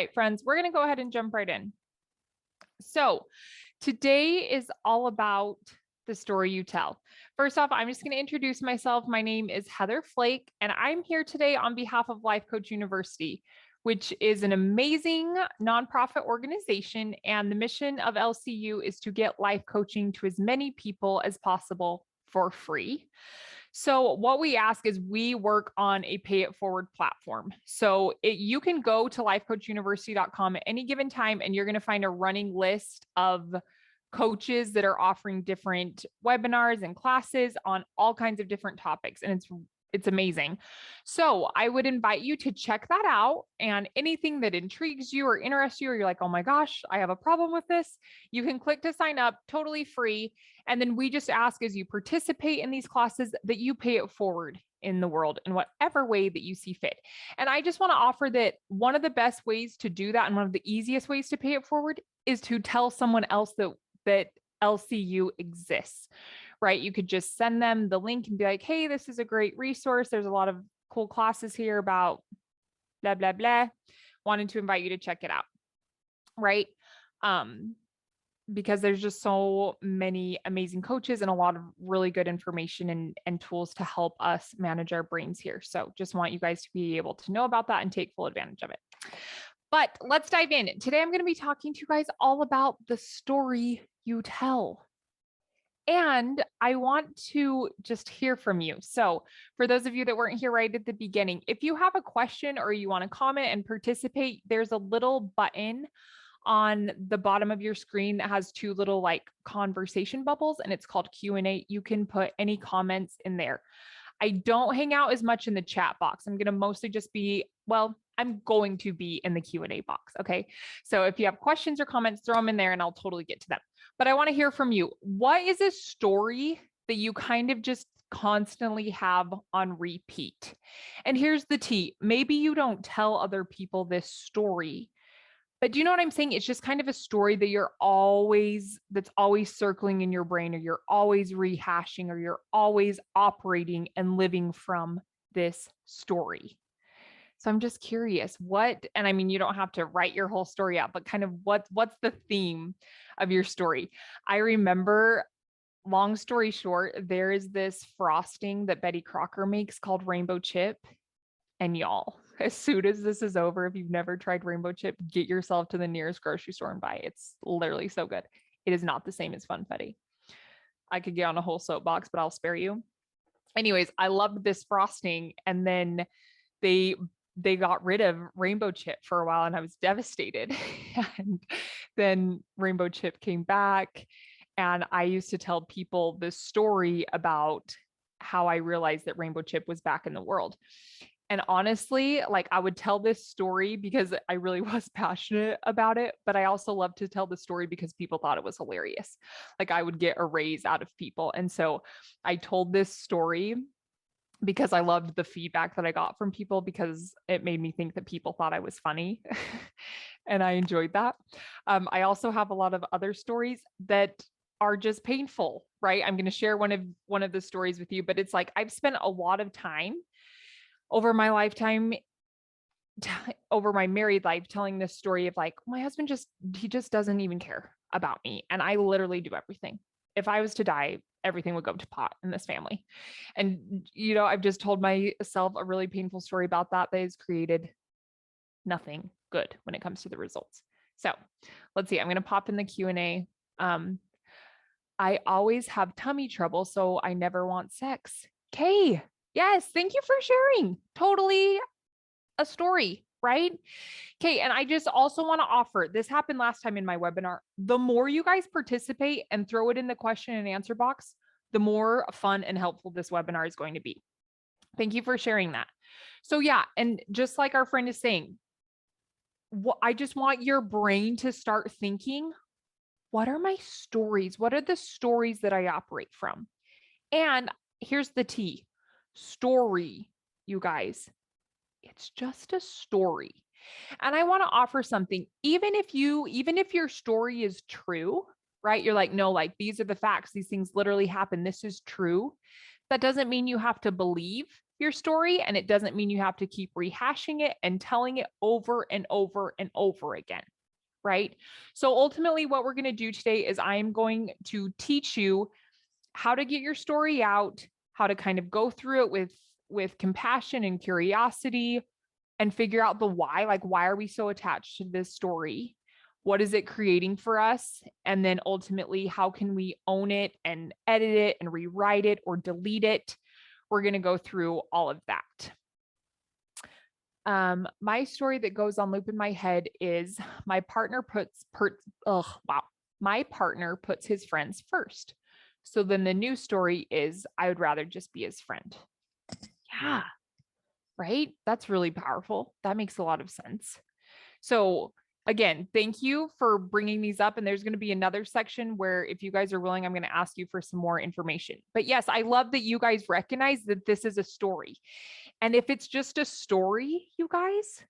right, friends, we're going to go ahead and jump right in. So today is all about the story you tell. First off, I'm just going to introduce myself. My name is Heather Flake, and I'm here today on behalf of Life Coach University, which is an amazing nonprofit organization. And the mission of LCU is to get life coaching to as many people as possible for free. So what we ask is we work on a pay it forward platform. So you can go to lifecoachuniversity.com at any given time, and you're going to find a running list of coaches that are offering different webinars and classes on all kinds of different topics. And it's amazing. So I would invite you to check that out, and anything that intrigues you or interests you, or you're like, oh my gosh, I have a problem with this, you can click to sign up, totally free. And then we just ask as you participate in these classes that you pay it forward in the world in whatever way that you see fit. And I just want to offer that one of the best ways to do that, and one of the easiest ways to pay it forward, is to tell someone else that LCU exists, right? You could just send them the link and be like, hey, this is a great resource. There's a lot of cool classes here about blah, blah, blah. Wanted to invite you to check it out, right? Because there's just so many amazing coaches and a lot of really good information and tools to help us manage our brains here. So just want you guys to be able to know about that and take full advantage of it. But let's dive in. Today, I'm going to be talking to you guys all about the story you tell. And I want to just hear from you. So for those of you that weren't here right at the beginning, if you have a question or you want to comment and participate, there's a little button on the bottom of your screen that has two little like conversation bubbles, and it's called Q&A. You can put any comments in there. I don't hang out as much in the chat box. I'm going to mostly just be, I'm going to be in the Q&A box. Okay. So if you have questions or comments, throw them in there and I'll totally get to them. But I want to hear from you. What is a story that you kind of just constantly have on repeat? And here's the tea. Maybe you don't tell other people this story, but do you know what I'm saying? It's just kind of a story that that's always circling in your brain, or you're always rehashing, or you're always operating and living from this story. So I'm just curious and I mean, you don't have to write your whole story out, but kind of what's the theme of your story? I remember, long story short, there is this frosting that Betty Crocker makes called Rainbow Chip. And y'all, as soon as this is over, if you've never tried Rainbow Chip, get yourself to the nearest grocery store and buy it. It's literally so good. It is not the same as Funfetti. I could get on a whole soapbox, but I'll spare you. Anyways, I loved this frosting. And then they got rid of Rainbow Chip for a while, and I was devastated. And then Rainbow Chip came back, and I used to tell people this story about how I realized that Rainbow Chip was back in the world. And honestly, like, I would tell this story because I really was passionate about it, but I also love to tell the story because people thought it was hilarious. Like, I would get a raise out of people. And so I told this story because I loved the feedback that I got from people, because it made me think that people thought I was funny. And I enjoyed that. I also have a lot of other stories that are just painful, right? I'm going to share one of the stories with you, but it's like, I've spent a lot of time over my lifetime, over my married life, telling this story of like, my husband he just doesn't even care about me. And I literally do everything. If I was to die, everything would go to pot in this family. And, I've just told myself a really painful story about that has created nothing good when it comes to the results. So let's see, I'm going to pop in the Q&A. I always have tummy trouble, so I never want sex. Kay, yes, thank you for sharing. Totally a story, right? Okay, and I just also want to offer, this happened last time in my webinar. The more you guys participate and throw it in the question and answer box, the more fun and helpful this webinar is going to be. Thank you for sharing that. So yeah, and just like our friend is saying, I just want your brain to start thinking, what are my stories? What are the stories that I operate from? And here's the tea. Story, you guys. It's just a story. And I want to offer something. Even if your story is true, right? You're like, no, like, these are the facts. These things literally happen. This is true. That doesn't mean you have to believe your story, and it doesn't mean you have to keep rehashing it and telling it over and over and over again, right? So ultimately, what we're going to do today is I'm going to teach you how to get your story out, how to kind of go through it with compassion and curiosity and figure out the why, like why are we so attached to this story? What is it creating for us? And then ultimately, how can we own it and edit it and rewrite it or delete it? We're going to go through all of that. My story that goes on loop in my head is my partner puts his friends first. So then the new story is I would rather just be his friend. Yeah. Right? That's really powerful. That makes a lot of sense. So again, thank you for bringing these up. And there's going to be another section where if you guys are willing, I'm going to ask you for some more information. But yes, I love that you guys recognize that this is a story. And if it's just a story, you guys,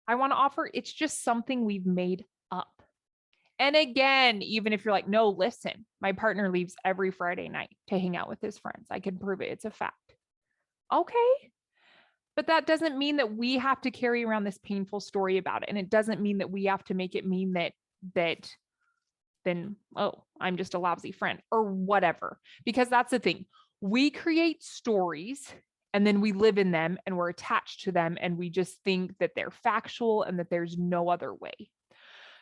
I want to offer, it's just something we've made up. And again, even if you're like, no, listen, my partner leaves every Friday night to hang out with his friends. I can prove it. It's a fact. Okay. But that doesn't mean that we have to carry around this painful story about it. And it doesn't mean that we have to make it mean that then, oh, I'm just a lousy friend or whatever. Because that's the thing. We create stories and then we live in them and we're attached to them. And we just think that they're factual and that there's no other way.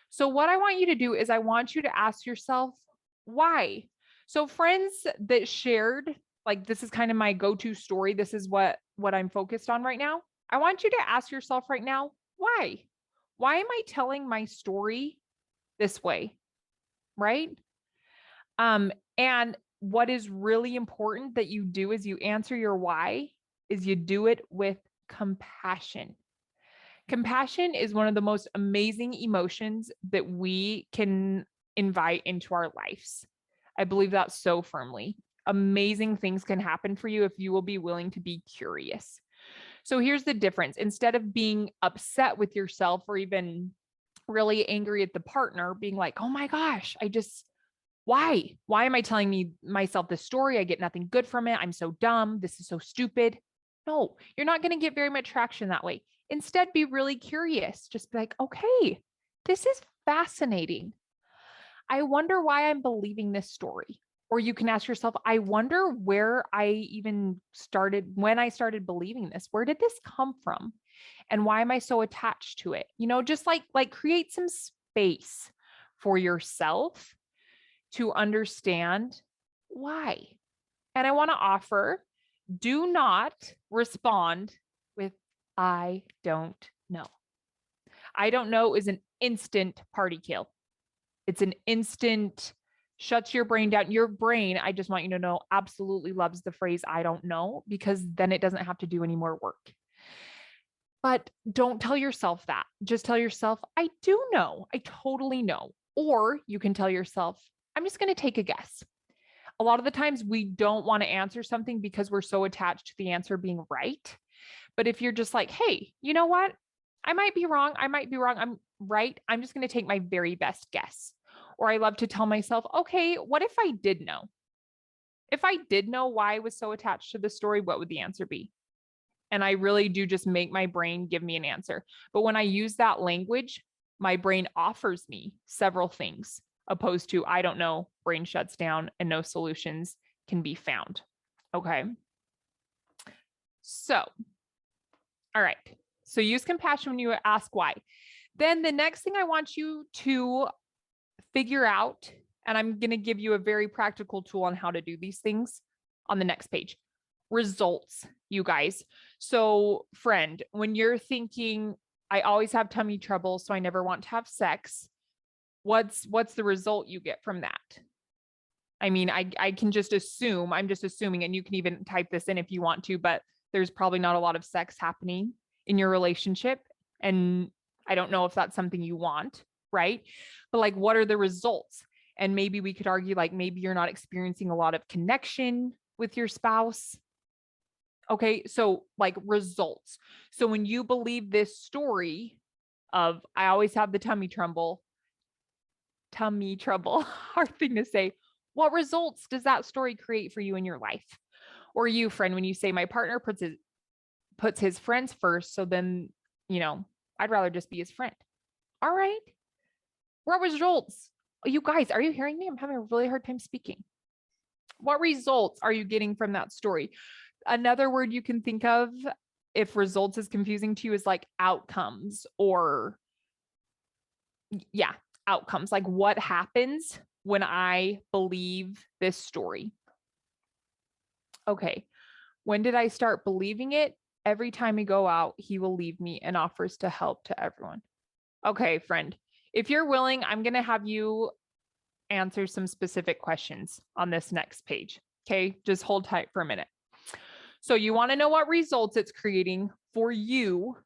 So what I want you to do is I want you to ask yourself, why? So friends that shared, like this is kind of my go-to story. This is what I'm focused on right now. I want you to ask yourself right now, why? Why am I telling my story this way? Right? And what is really important that you do as you answer your why is you do it with compassion. Compassion is one of the most amazing emotions that we can invite into our lives. I believe that so firmly. Amazing things can happen for you if you will be willing to be curious. So here's the difference. Instead of being upset with yourself or even really angry at the partner, being like, oh my gosh, why am I telling myself this story? I get nothing good from it. I'm so dumb. This is so stupid. No, you're not going to get very much traction that way. Instead, be really curious. Just be like, okay, this is fascinating. I wonder why I'm believing this story. Or you can ask yourself, I wonder where I even started, when I started believing this. Where did this come from? And why am I so attached to it? Just like create some space for yourself to understand why. And I want to offer, do not respond with, I don't know. I don't know is an instant party kill. It's an instant shuts your brain down. Your brain, I just want you to know, absolutely loves the phrase, I don't know, because then it doesn't have to do any more work. But don't tell yourself that. Just tell yourself, I do know. I totally know. Or you can tell yourself, I'm just going to take a guess. A lot of the times we don't want to answer something because we're so attached to the answer being right. But if you're just like, hey, you know what? I might be wrong. I'm right. I'm just going to take my very best guess. Or I love to tell myself, okay, what if I did know? If I did know why I was so attached to the story, what would the answer be? And I really do just make my brain give me an answer. But when I use that language, my brain offers me several things, opposed to I don't know, brain shuts down and no solutions can be found. Okay. So, all right. So use compassion when you ask why. Then the next thing I want you to figure out, and I'm going to give you a very practical tool on how to do these things on the next page. Results, you guys. So friend, when you're thinking, I always have tummy trouble, so I never want to have sex, what's the result you get from that? I mean, I can just assume, I'm just assuming, and you can even type this in if you want to, but there's probably not a lot of sex happening in your relationship. And I don't know if that's something you want, right? But like, what are the results? And maybe we could argue, like, maybe you're not experiencing a lot of connection with your spouse. Okay, so like results. So when you believe this story of, I always have the tummy trouble, hard thing to say, what results does that story create for you in your life? Or you, friend, when you say my partner puts puts his friends first. So then, I'd rather just be his friend. All right. What results? You guys, are you hearing me? I'm having a really hard time speaking. What results are you getting from that story? Another word you can think of if results is confusing to you is like outcomes, or outcomes. Like, what happens when I believe this story? Okay. When did I start believing it? Every time we go out, he will leave me and offers to help to everyone. Okay, friend, if you're willing, I'm going to have you answer some specific questions on this next page. Okay, just hold tight for a minute. So you want to know what results it's creating for you.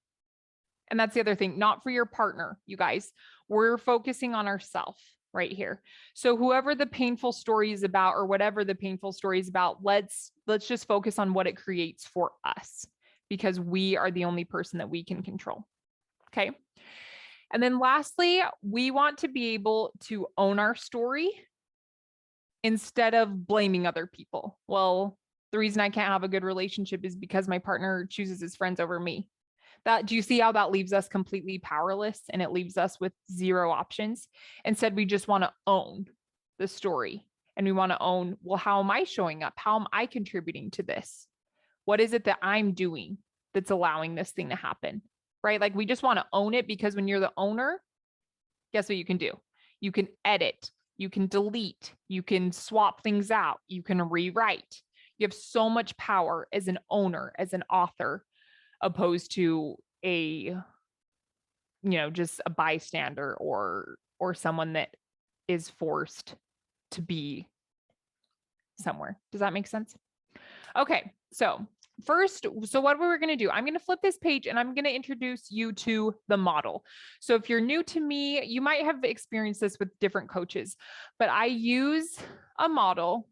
And that's the other thing, not for your partner, you guys. We're focusing on ourselves right here. So whoever the painful story is about, or whatever the painful story is about, let's just focus on what it creates for us, because we are the only person that we can control. Okay. And then lastly, we want to be able to own our story instead of blaming other people. Well, the reason I can't have a good relationship is because my partner chooses his friends over me. Do you see how that leaves us completely powerless, and it leaves us with zero options? Instead, we just want to own the story, and we want to own, well, how am I showing up? How am I contributing to this? What is it that I'm doing that's allowing this thing to happen? Right? Like, we just want to own it, because when you're the owner, guess what you can do? You can edit, you can delete, you can swap things out, you can rewrite. You have so much power as an owner, as an author, opposed to just a bystander or someone that is forced to be somewhere. Does that make sense? Okay, so what we're going to do, I'm going to flip this page and I'm going to introduce you to the model. So if you're new to me, you might have experienced this with different coaches, but I use a model.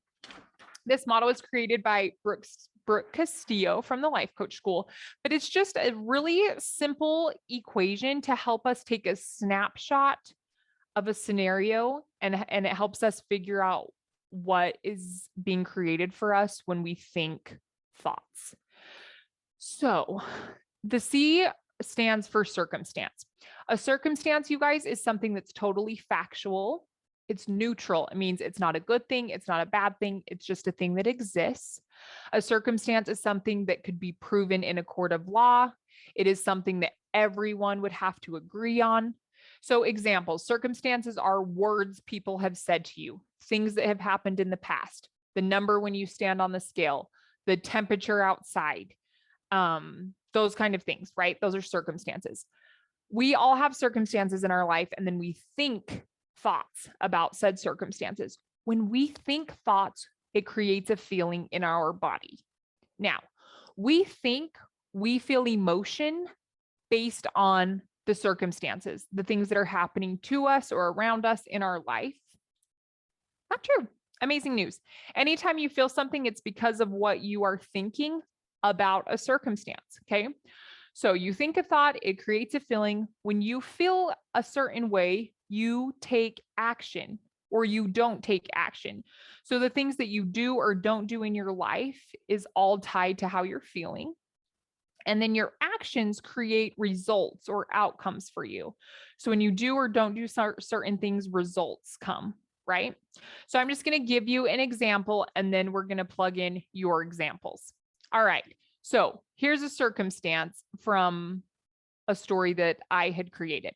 This model was created by Brooke Castillo from the Life Coach School, but it's just a really simple equation to help us take a snapshot of a scenario, and it helps us figure out what is being created for us when we think thoughts. So the C stands for circumstance. A circumstance, you guys, is something that's totally factual. It's neutral. It means it's not a good thing. It's not a bad thing. It's just a thing that exists. A circumstance is something that could be proven in a court of law. It is something that everyone would have to agree on. So examples, circumstances are words people have said to you, things that have happened in the past, the number when you stand on the scale, the temperature outside, those kind of things, right? Those are circumstances. We all have circumstances in our life, and then we think thoughts about said circumstances. When we think thoughts, it creates a feeling in our body. Now, we feel emotion based on the circumstances, the things that are happening to us or around us in our life. Not true. Amazing news. Anytime you feel something, it's because of what you are thinking about a circumstance. Okay. So you think a thought, it creates a feeling. When you feel a certain way, you take action or you don't take action. So the things that you do or don't do in your life is all tied to how you're feeling. And then your actions create results or outcomes for you. So when you do or don't do certain things, results come, right? So I'm just going to give you an example, and then we're going to plug in your examples. All right. So here's a circumstance from a story that I had created.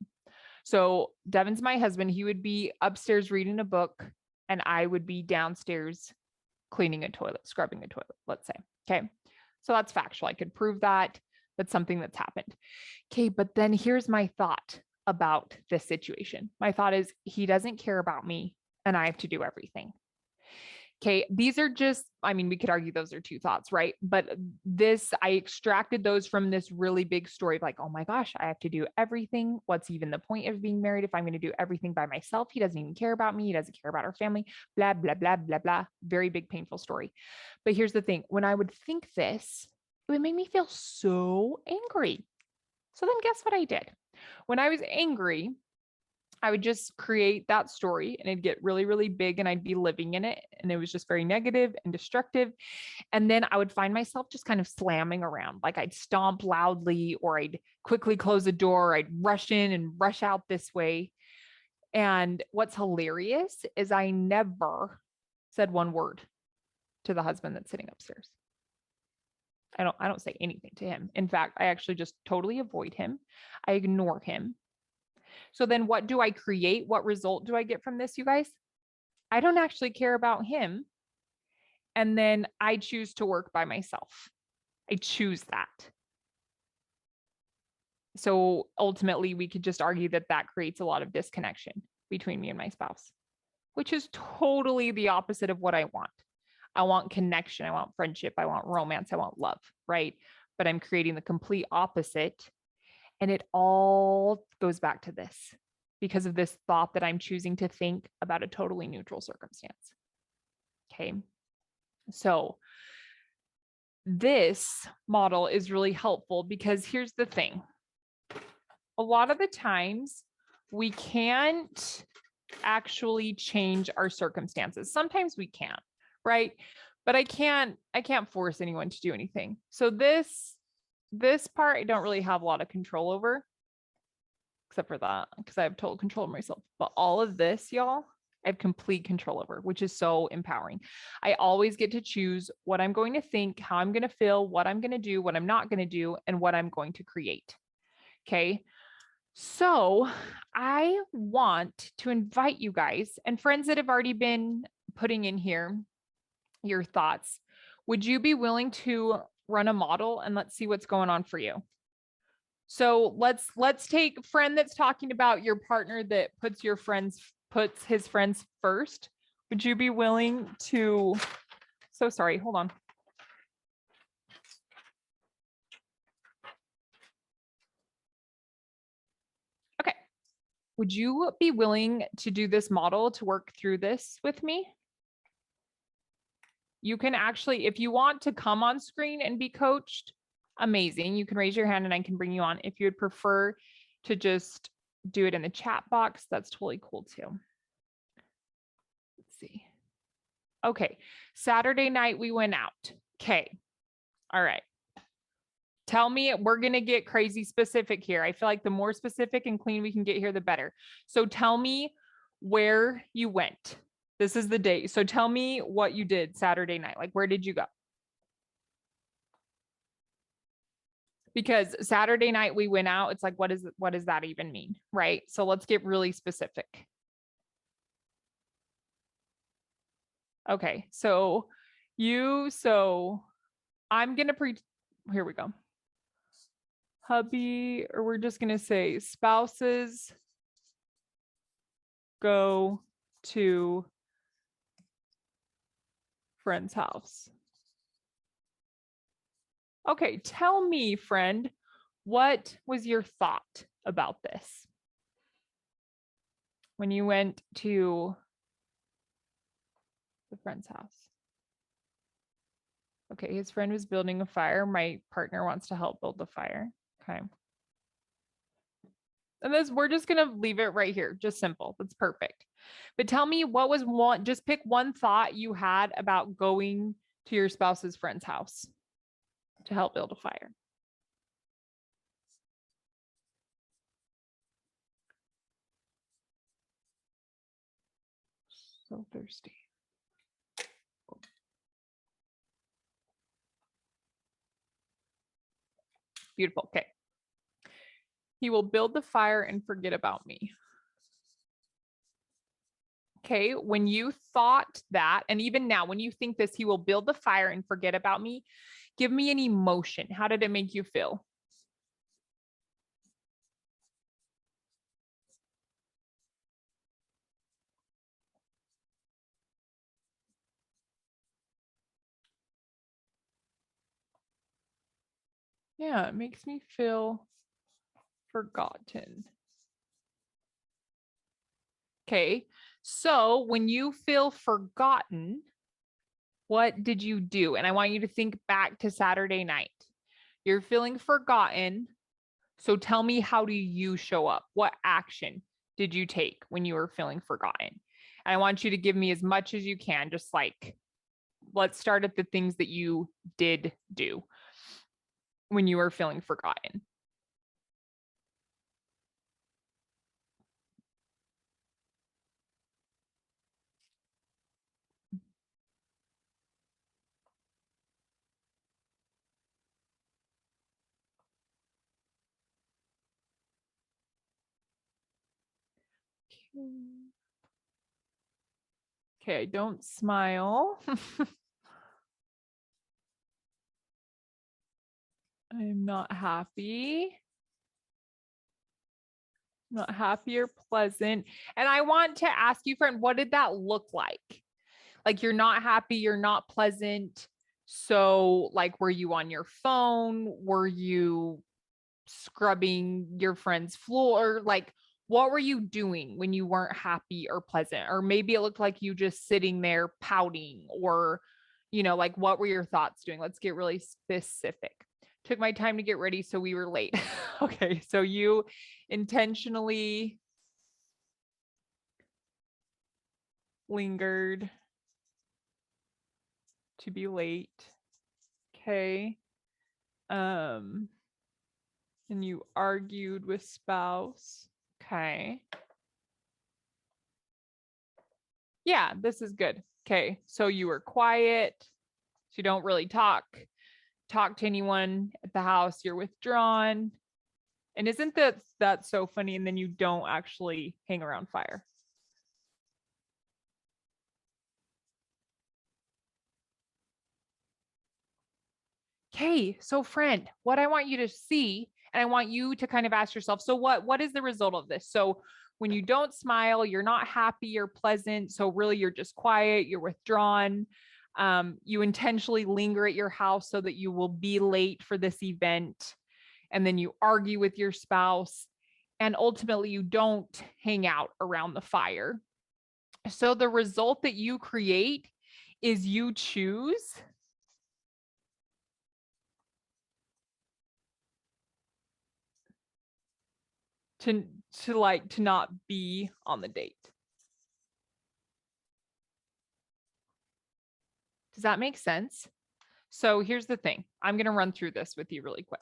So Devin's my husband. He would be upstairs reading a book, and I would be downstairs cleaning a toilet, scrubbing a toilet, let's say. Okay. So that's factual. I could prove that. That's something that's happened. Okay. But then here's my thought about this situation. My thought is, he doesn't care about me and I have to do everything. Okay. These are just, we could argue those are two thoughts, right? But I extracted those from this really big story of like, oh my gosh, I have to do everything. What's even the point of being married if I'm going to do everything by myself? He doesn't even care about me. He doesn't care about our family, blah, blah, blah, blah, blah. Very big, painful story. But here's the thing. When I would think this, it would make me feel so angry. So then guess what I did? When I was angry, I would just create that story and it'd get really, really big and I'd be living in it. And it was just very negative and destructive. And then I would find myself just kind of slamming around. Like I'd stomp loudly or I'd quickly close the door. I'd rush in and rush out this way. And what's hilarious is I never said one word to the husband that's sitting upstairs. I don't say anything to him. In fact, I actually just totally avoid him. I ignore him. So then what do I create? What result do I get from this, you guys? I don't actually care about him. And then I choose to work by myself. I choose that. So ultimately, we could just argue that that creates a lot of disconnection between me and my spouse, which is totally the opposite of what I want. I want connection. I want friendship. I want romance. I want love, right? But I'm creating the complete opposite. And it all goes back to this because of this thought that I'm choosing to think about a totally neutral circumstance. Okay. So this model is really helpful because here's the thing. A lot of the times we can't actually change our circumstances. Sometimes we can, right? But I can't force anyone to do anything. So this part I don't really have a lot of control over, except for that, because I have total control of myself. But all of this, y'all, I have complete control over, which is so empowering. I always get to choose what I'm going to think, how I'm going to feel, what I'm going to do, what I'm not going to do, and what I'm going to create. Okay. So I want to invite you guys and friends that have already been putting in here your thoughts. Would you be willing to run a model and let's see what's going on for you? So let's take friend that's talking about your partner that puts his friends first. Would you be willing to, so sorry, hold on. Okay. Would you be willing to do this model to work through this with me? You can actually, if you want to come on screen and be coached, amazing. You can raise your hand and I can bring you on. If you would prefer to just do it in the chat box, that's totally cool too. Let's see. Okay, Saturday night we went out. Okay, all right. Tell me, we're gonna get crazy specific here. I feel like the more specific and clean we can get here, the better. So tell me where you went. This is the date. So tell me what you did Saturday night. Like, where did you go? Because Saturday night we went out. It's like, what does that even mean? Right? So let's get really specific. Okay. So I'm going to here we go. Hubby, or we're just going to say spouses go to friend's house. Okay, tell me, friend, what was your thought about this when you went to the friend's house? Okay, his friend was building a fire. My partner wants to help build the fire. Okay. And we're just going to leave it right here. Just simple. That's perfect. But tell me what was one, just pick one thought you had about going to your spouse's friend's house to help build a fire. So thirsty. Beautiful. Okay. He will build the fire and forget about me. Okay. When you thought that, and even now, when you think this, he will build the fire and forget about me, give me an emotion. How did it make you feel? Yeah, it makes me feel forgotten. Okay, so when you feel forgotten, what did you do? And I want you to think back to Saturday night. You're feeling forgotten. So tell me, how do you show up? What action did you take when you were feeling forgotten? And I want you to give me as much as you can, just like, let's start at the things that you did do when you were feeling forgotten. Okay, I don't smile. I'm not happy. Not happy or pleasant. And I want to ask you, friend, what did that look like? Like, you're not happy, you're not pleasant. So, like, were you on your phone? Were you scrubbing your friend's floor? Like, what were you doing when you weren't happy or pleasant? Or maybe it looked like you just sitting there pouting, or, like, what were your thoughts doing? Let's get really specific. Took my time to get ready, so we were late. Okay, so you intentionally lingered to be late. Okay. And you argued with spouse. Okay. Yeah, this is good. Okay. So you were quiet. So you don't really talk to anyone at the house. You're withdrawn. And isn't that so funny? And then you don't actually hang around fire. Okay, so friend, what I want you to see, and I want you to kind of ask yourself, so what is the result of this? So when you don't smile, you're not happy or pleasant. So really, you're just quiet, you're withdrawn. You intentionally linger at your house so that you will be late for this event. And then you argue with your spouse. And ultimately, you don't hang out around the fire. So the result that you create is you choose to not be on the date. Does that make sense? So here's the thing. I'm going to run through this with you really quick.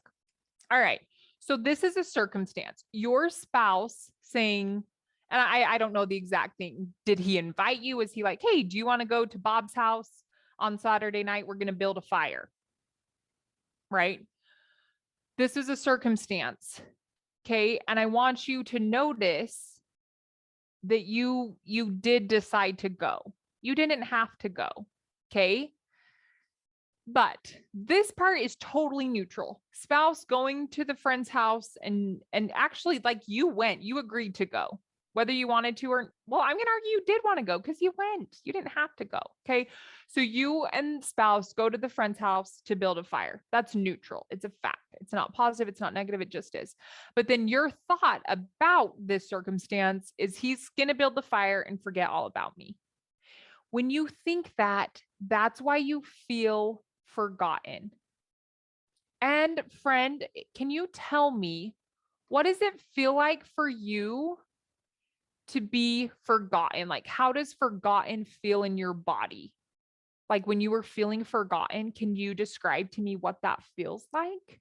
All right. So this is a circumstance. Your spouse saying, and I don't know the exact thing. Did he invite you? Was he like, hey, do you want to go to Bob's house on Saturday night? We're going to build a fire. Right? This is a circumstance. Okay. And I want you to notice that you did decide to go. You didn't have to go. Okay. But this part is totally neutral. Spouse going to the friend's house and actually, like, you agreed to go, whether you wanted to or, well, I'm going to argue you did want to go because you went. You didn't have to go. Okay. So you and spouse go to the friend's house to build a fire. That's neutral. It's a fact. It's not positive. It's not negative. It just is. But then your thought about this circumstance is he's going to build the fire and forget all about me. When you think that, that's why you feel forgotten. And friend, can you tell me, what does it feel like for you to be forgotten? Like, how does forgotten feel in your body? Like, when you were feeling forgotten, can you describe to me what that feels like?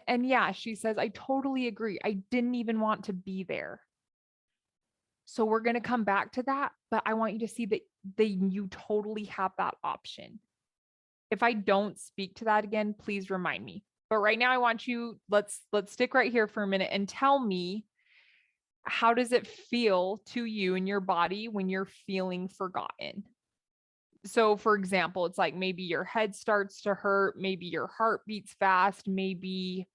And yeah, she says, I totally agree. I didn't even want to be there. So we're going to come back to that, but I want you to see that you totally have that option. If I don't speak to that again, please remind me. But right now I want you, let's stick right here for a minute and tell me, how does it feel to you in your body when you're feeling forgotten? So for example, it's like maybe your head starts to hurt, maybe your heart beats fast, maybe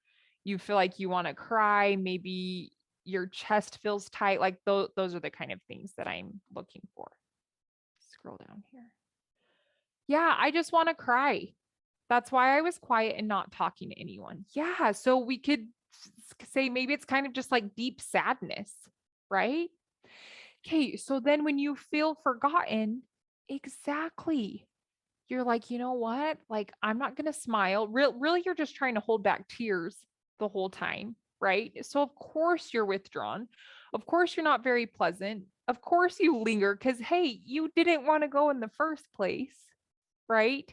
you feel like you want to cry, maybe your chest feels tight. Like those are the kind of things that I'm looking for. Scroll down here. Yeah, I just want to cry. That's why I was quiet and not talking to anyone. Yeah, so we could say maybe it's kind of just like deep sadness, right? Okay, so then when you feel forgotten, exactly. You're like, you know what? Like, I'm not going to smile. Really, you're just trying to hold back tears the whole time. right? So of course you're withdrawn. Of course you're not very pleasant. Of course you linger because, hey, you didn't want to go in the first place, right?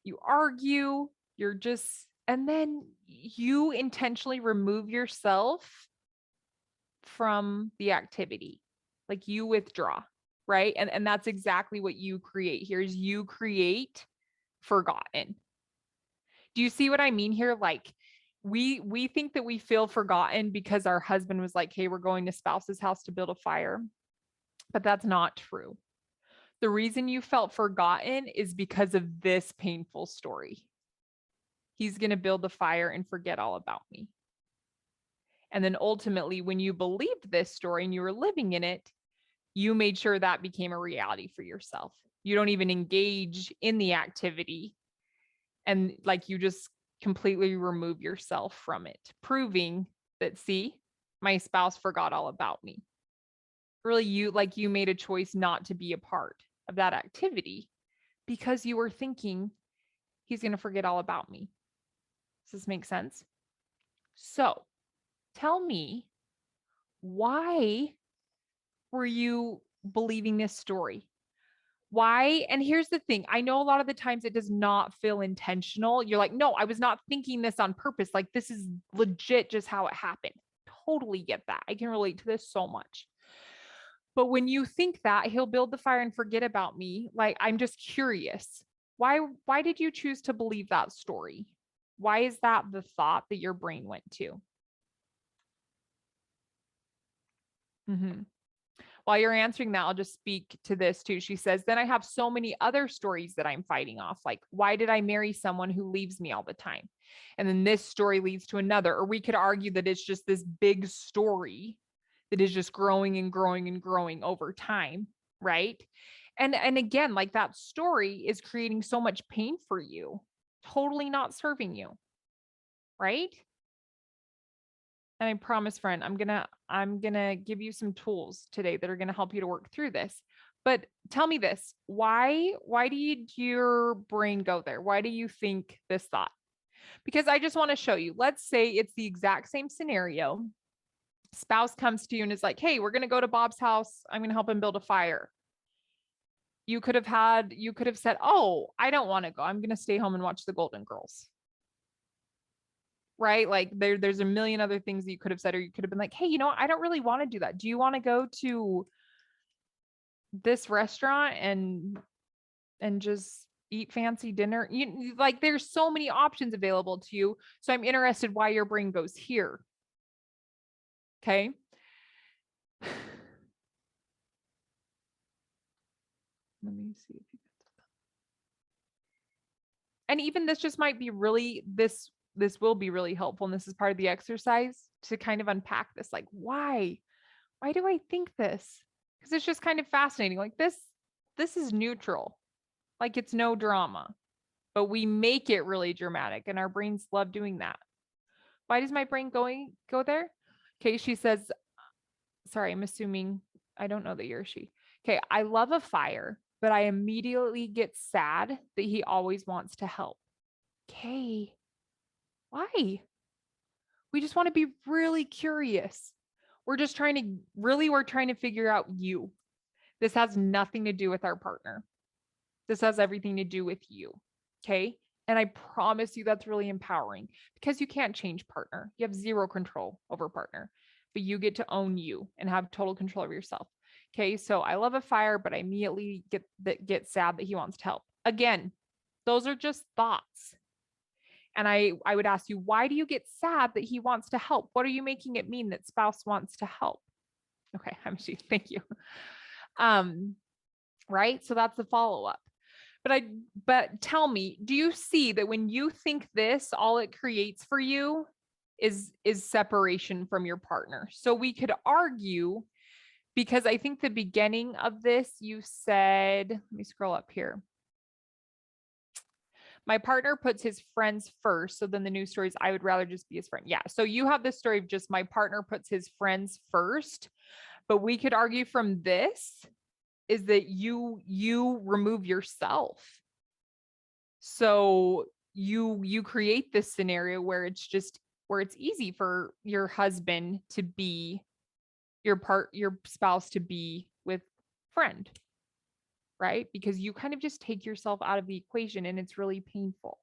You argue, and then you intentionally remove yourself from the activity. Like you withdraw, right? And that's exactly what you create here is you create forgotten. Do you see what I mean here? Like we think that we feel forgotten because our husband was like, "Hey, we're going to spouse's house to build a fire." But that's not true. The reason you felt forgotten is because of this painful story. He's going to build the fire and forget all about me. And then ultimately, when you believed this story and you were living in it, you made sure that became a reality for yourself. You don't even engage in the activity and like you just completely remove yourself from it, proving that, see, my spouse forgot all about me. Really, you made a choice not to be a part of that activity because you were thinking he's going to forget all about me. Does this make sense? So tell me, why were you believing this story? Why? And here's the thing. I know a lot of the times it does not feel intentional. You're like, no, I was not thinking this on purpose. Like this is legit just how it happened. Totally get that. I can relate to this so much. But when you think that he'll build the fire and forget about me, like I'm just curious. Why did you choose to believe that story? Why is that the thought that your brain went to? Mm-hmm. While you're answering that, I'll just speak to this too. She says, then I have so many other stories that I'm fighting off. Like, why did I marry someone who leaves me all the time? And then this story leads to another. Or we could argue that it's just this big story that is just growing and growing and growing over time, right? And again, like that story is creating so much pain for you, totally not serving you, right? And I promise, friend, I'm gonna give you some tools today that are gonna help you to work through this. But tell me this: why did your brain go there? Why do you think this thought? Because I just want to show you. Let's say it's the exact same scenario. Spouse comes to you and is like, "Hey, we're gonna go to Bob's house. I'm gonna help him build a fire." You could have said, "Oh, I don't want to go. I'm gonna stay home and watch the Golden Girls." Right? Like there's a million other things that you could have said, or you could have been like, hey, I don't really want to do that. Do you want to go to this restaurant and just eat fancy dinner? Like there's so many options available to you. So I'm interested why your brain goes here. Okay. Let me see if you and even this just might be really this will be really helpful. And this is part of the exercise to kind of unpack this. Like, why do I think this? Because it's just kind of fascinating. Like this is neutral. Like it's no drama, but we make it really dramatic and our brains love doing that. Why does my brain go there? Okay, she says, sorry, I'm assuming I don't know that you're a she. Okay, I love a fire, but I immediately get sad that he always wants to help. Okay, why? We just want to be really curious. We're trying to figure out you. This has nothing to do with our partner. This has everything to do with you. Okay. And I promise you that's really empowering because you can't change partner. You have zero control over partner, but you get to own you and have total control of yourself. Okay. So I love a fire, but I immediately get sad that he wants to help. Again, those are just thoughts. And I would ask you, why do you get sad that he wants to help? What are you making it mean that spouse wants to help? Okay, I'm she. Thank you. Right. So that's the follow-up. But tell me, do you see that when you think this, all it creates for you is separation from your partner? So we could argue, because I think the beginning of this, you said, let me scroll up here. My partner puts his friends first. So then the news story is, I would rather just be his friend. Yeah. So you have this story of just my partner puts his friends first. But we could argue from this is that you remove yourself. So you create this scenario where it's just where it's easy for your husband to be your spouse to be with friend, right? Because you kind of just take yourself out of the equation and it's really painful.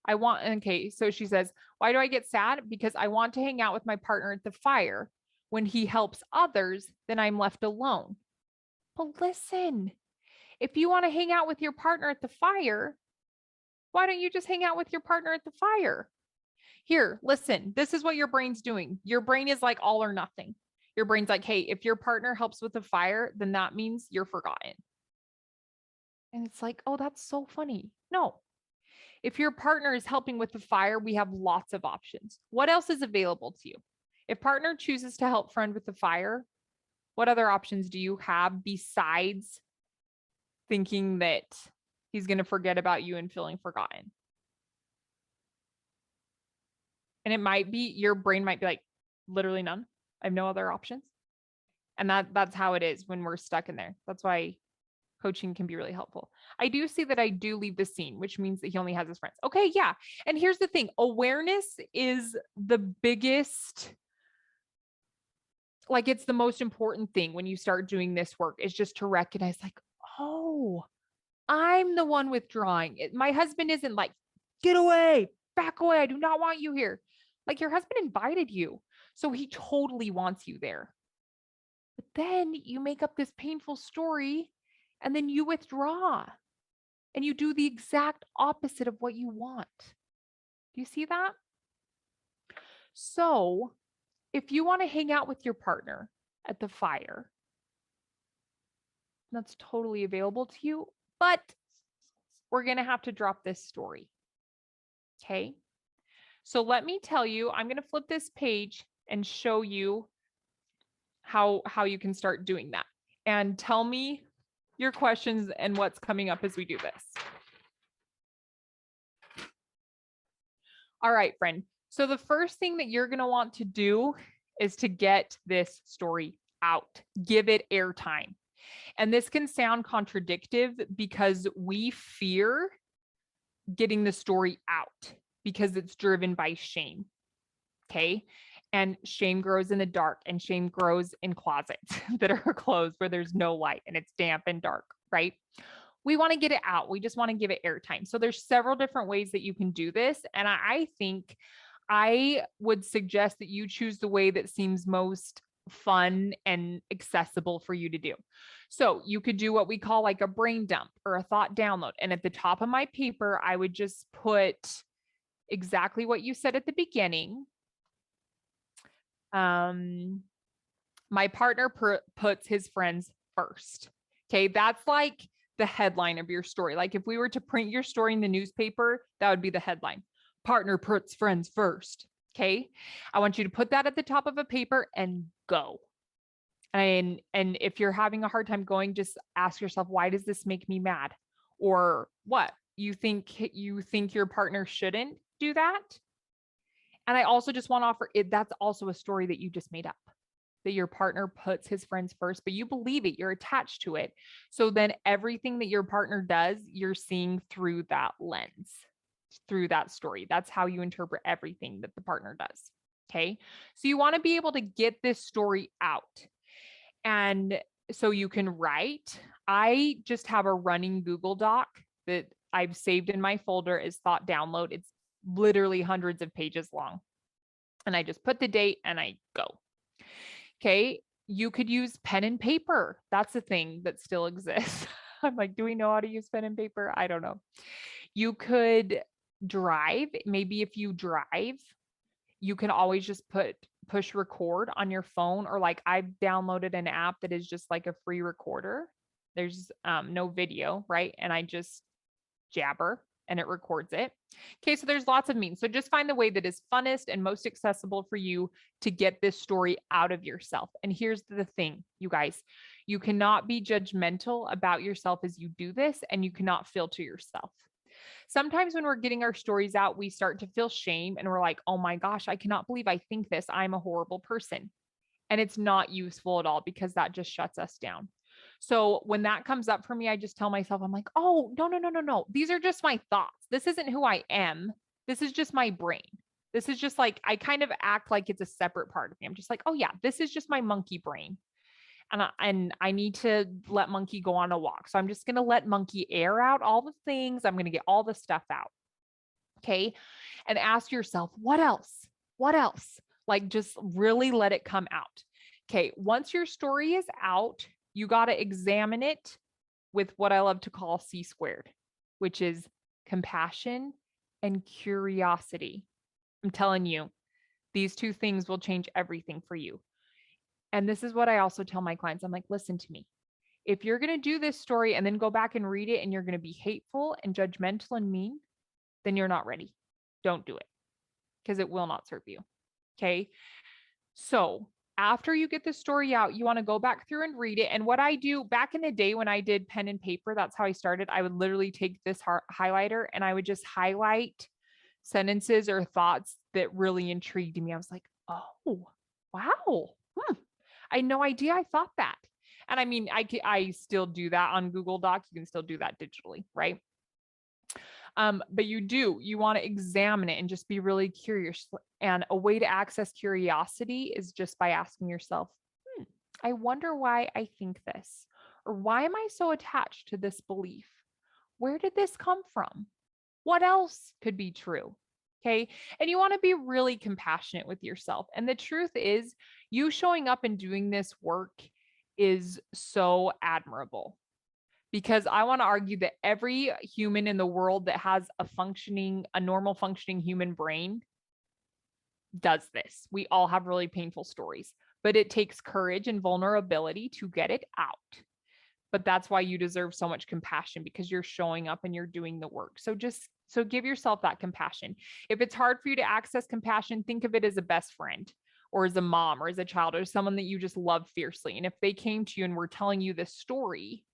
Okay, so she says, why do I get sad? Because I want to hang out with my partner at the fire. When he helps others, then I'm left alone. But listen, if you want to hang out with your partner at the fire, why don't you just hang out with your partner at the fire? Here, listen, this is what your brain's doing. Your brain is like all or nothing. Your brain's like, hey, if your partner helps with the fire, then that means you're forgotten. And it's like, oh, that's so funny. No. If your partner is helping with the fire, we have lots of options. What else is available to you? If partner chooses to help friend with the fire, what other options do you have besides thinking that he's going to forget about you and feeling forgotten? And it might be, your brain might be like, literally none. I have no other options. And that's how it is when we're stuck in there. That's why coaching can be really helpful. I do see that I do leave the scene, which means that he only has his friends. Okay, yeah. And here's the thing. Awareness is the biggest, like it's the most important thing when you start doing this work, is just to recognize like, oh, I'm the one withdrawing. My husband isn't like, get away, back away. I do not want you here. Like your husband invited you. So he totally wants you there. But then you make up this painful story and then you withdraw and you do the exact opposite of what you want. Do you see that? So if you want to hang out with your partner at the fire, that's totally available to you, but we're going to have to drop this story. Okay. So let me tell you, I'm going to flip this page and show you how you can start doing that. And tell me your questions and what's coming up as we do this. All right, friend. So the first thing that you're going to want to do is to get this story out. Give it airtime. And this can sound contradictory because we fear getting the story out because it's driven by shame. Okay. And shame grows in the dark, and shame grows in closets that are closed where there's no light and it's damp and dark, right? We want to get it out. We just want to give it airtime. So there's several different ways that you can do this. And I think I would suggest that you choose the way that seems most fun and accessible for you to do. So you could do what we call like a brain dump or a thought download. And at the top of my paper, I would just put exactly what you said at the beginning. My partner puts his friends first. Okay. That's like the headline of your story. Like if we were to print your story in the newspaper, that would be the headline. Partner puts friends first. Okay. I want you to put that at the top of a paper and go. And if you're having a hard time going, just ask yourself, why does this make me mad? Or what? You think your partner shouldn't do that? And I also just want to offer it. That's also a story that you just made up, that your partner puts his friends first, but you believe it, you're attached to it. So then everything that your partner does, you're seeing through that lens, through that story. That's how you interpret everything that the partner does. Okay. So you want to be able to get this story out. And so you can write. I just have a running Google Doc that I've saved in my folder as thought download. It's literally hundreds of pages long. And I just put the date and I go. Okay. You could use pen and paper. That's a thing that still exists. I'm like, do we know how to use pen and paper? I don't know. You could drive. Maybe if you drive, you can always just push record on your phone, or like I've downloaded an app that is just like a free recorder. There's no video, right? And I just jabber and it records it. Okay, so there's lots of means. So just find the way that is funnest and most accessible for you to get this story out of yourself. And here's the thing, you guys, you cannot be judgmental about yourself as you do this, and you cannot filter yourself. Sometimes when we're getting our stories out, we start to feel shame and we're like, oh my gosh, I cannot believe I think this. I'm a horrible person. And it's not useful at all because that just shuts us down. So when that comes up for me, I just tell myself, I'm like, oh, no, no, no, no, no. These are just my thoughts. This isn't who I am. This is just my brain. This is just like, I kind of act like it's a separate part of me. I'm just like, oh yeah, this is just my monkey brain. And I need to let monkey go on a walk. So I'm just going to let monkey air out all the things. I'm going to get all the stuff out. Okay. And ask yourself, what else? What else? Like, just really let it come out. Okay. Once your story is out, you got to examine it with what I love to call C squared, which is compassion and curiosity. I'm telling you, these two things will change everything for you. And this is what I also tell my clients. I'm like, listen to me. If you're going to do this story and then go back and read it and you're going to be hateful and judgmental and mean, then you're not ready. Don't do it because it will not serve you. Okay. So after you get the story out, you want to go back through and read it. And what I do back in the day when I did pen and paper, that's how I started. I would literally take this highlighter and I would just highlight sentences or thoughts that really intrigued me. I was like, oh, wow. I had no idea I thought that. And I mean, I still do that on Google Doc. You can still do that digitally, right? But you want to examine it and just be really curious. And a way to access curiosity is just by asking yourself, I wonder why I think this, or why am I so attached to this belief? Where did this come from? What else could be true? Okay. And you want to be really compassionate with yourself. And the truth is, you showing up and doing this work is so admirable, because I want to argue that every human in the world that has a normal functioning human brain does this. We all have really painful stories, but it takes courage and vulnerability to get it out. But that's why you deserve so much compassion, because you're showing up and you're doing the work. So give yourself that compassion. If it's hard for you to access compassion, think of it as a best friend or as a mom or as a child or someone that you just love fiercely. And if they came to you and were telling you this story,